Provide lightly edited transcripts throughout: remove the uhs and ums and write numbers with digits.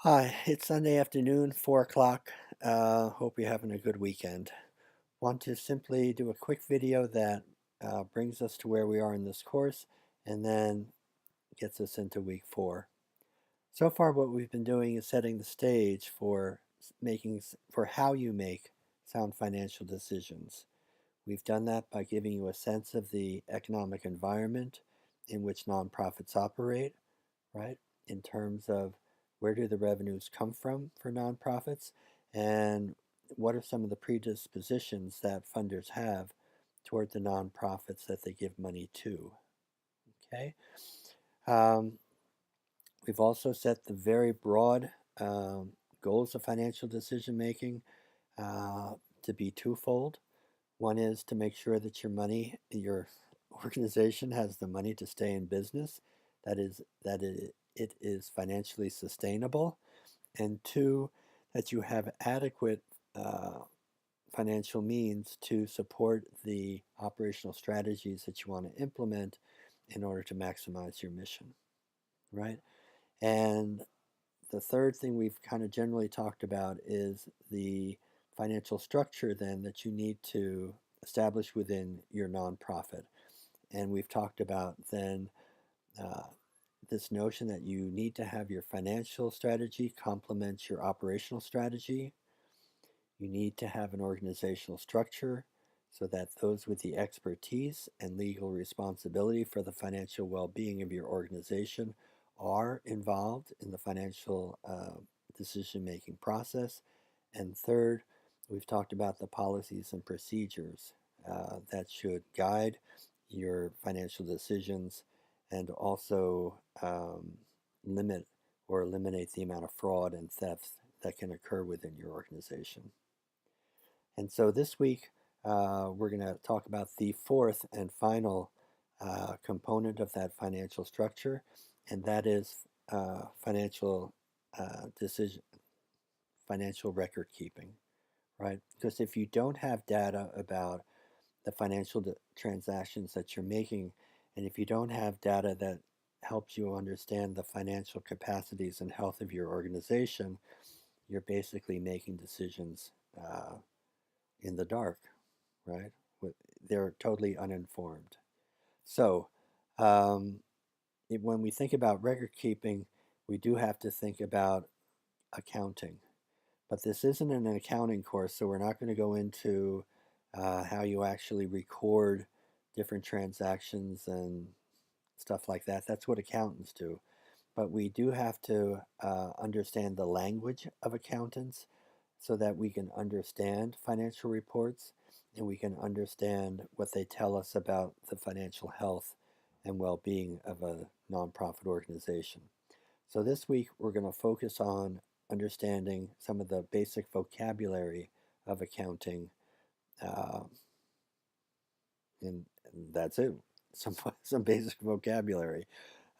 Hi, it's Sunday afternoon, 4 o'clock. Hope you're having a good weekend. Want to simply do a quick video that brings us to where we are in this course and then gets us into week 4. So far, what we've been doing is setting the stage for for how you make sound financial decisions. We've done that by giving you a sense of the economic environment in which nonprofits operate, right? In terms of where do the revenues come from for nonprofits and what are some of the predispositions that funders have toward the nonprofits that they give money to. Okay. Um, we've also set the very broad goals of financial decision making uh, to be twofold. One is to make sure that your organization has the money to stay in business, that it is financially sustainable, and two, that you have adequate uh, financial means to support the operational strategies that you want to implement in order to maximize your mission, right? And the third thing we've kind of generally talked about is the financial structure then that you need to establish within your nonprofit. And we've talked about then uh, this notion that you need to have your financial strategy complement your operational strategy. You need to have an organizational structure so that those with the expertise and legal responsibility for the financial well-being of your organization are involved in the financial decision-making process. And third, we've talked about the policies and procedures that should guide your financial decisions and also limit or eliminate the amount of fraud and theft that can occur within your organization. And so this week, we're going to talk about the fourth and final component of that financial structure, and that is financial decision, financial record keeping, right? Because if you don't have data about the financial transactions that you're making, and if you don't have data that helps you understand the financial capacities and health of your organization, you're basically making decisions in the dark, right? They're totally uninformed. So, um, when we think about record keeping, we do have to think about accounting. But this isn't an accounting course, so we're not going to go into how you actually record different transactions and stuff like that. That's what accountants do. But we do have to understand the language of accountants so that we can understand financial reports and we can understand what they tell us about the financial health and well-being of a nonprofit organization. So this week we're going to focus on understanding some of the basic vocabulary of accounting, uh, and that's it. Some basic vocabulary,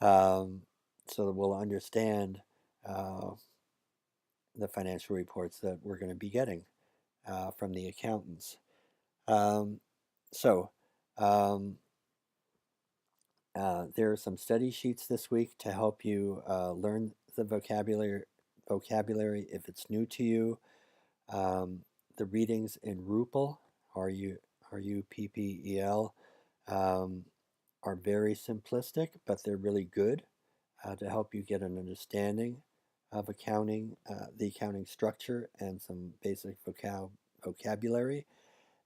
um, so that we'll understand uh, the financial reports that we're going to be getting from the accountants. Um, so um, there are some study sheets this week to help you learn the vocabulary if it's new to you. Um, the readings in Ruppel, R-U-P-P-E-L, are very simplistic, but they're really good to help you get an understanding of accounting, the accounting structure, and some basic vocabulary.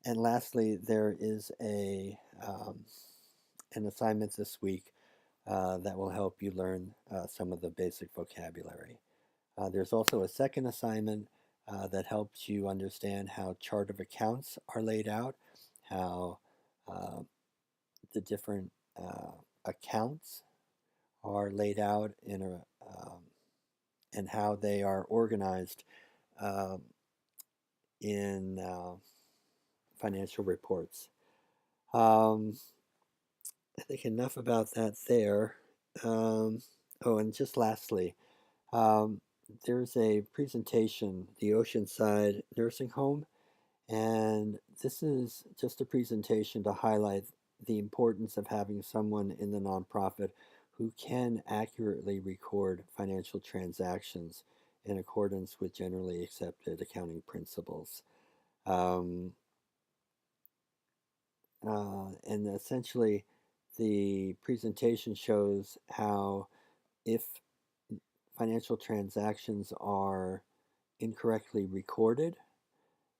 And lastly, there is an assignment this week that will help you learn some of the basic vocabulary. There's also a second assignment that helps you understand how chart of accounts are laid out, how uh, the different accounts are laid out and how they are organized um, in financial reports. Um, I think enough about that there. Um, oh, and just lastly, um, there's a presentation, the Oceanside Nursing Home, and this is just a presentation to highlight the importance of having someone in the nonprofit who can accurately record financial transactions in accordance with generally accepted accounting principles. Um, and essentially, the presentation shows how if financial transactions are incorrectly recorded,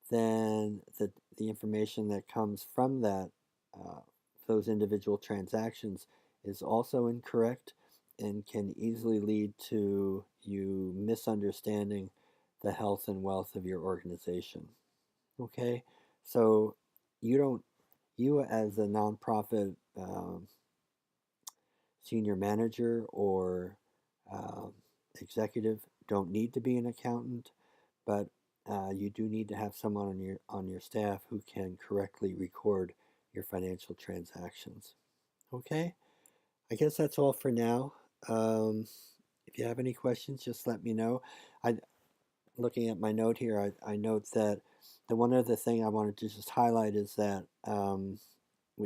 then the information that comes from uh, those individual transactions is also incorrect and can easily lead to you misunderstanding the health and wealth of your organization. Okay, so you don't, you as a nonprofit senior manager or um, executive don't need to be an accountant, but you do need to have someone on your staff who can correctly record your financial transactions. Okay, I guess that's all for now. Um, if you have any questions, just let me know. I looking at my note here, I note that the one other thing I wanted to just highlight is that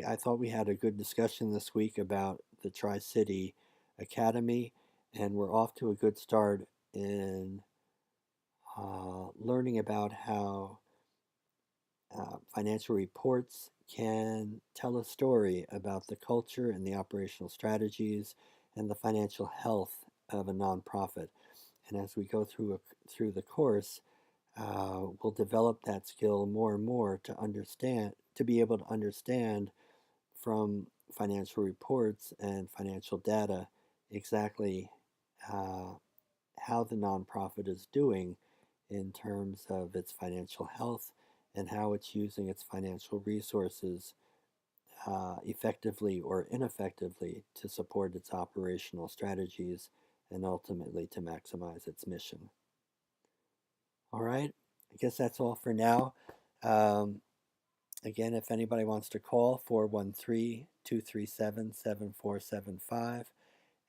I thought we had a good discussion this week about the Tri-City Academy, and we're off to a good start in learning about how financial reports can tell a story about the culture and the operational strategies and the financial health of a nonprofit. And as we go through the course, we'll develop that skill more and more to be able to understand from financial reports and financial data exactly uh, how the nonprofit is doing in terms of its financial health and how it's using its financial resources effectively or ineffectively to support its operational strategies and ultimately to maximize its mission. All right, I guess that's all for now. Um, Again, if anybody wants to call, 413-237-7475,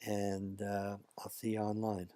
and I'll see you online.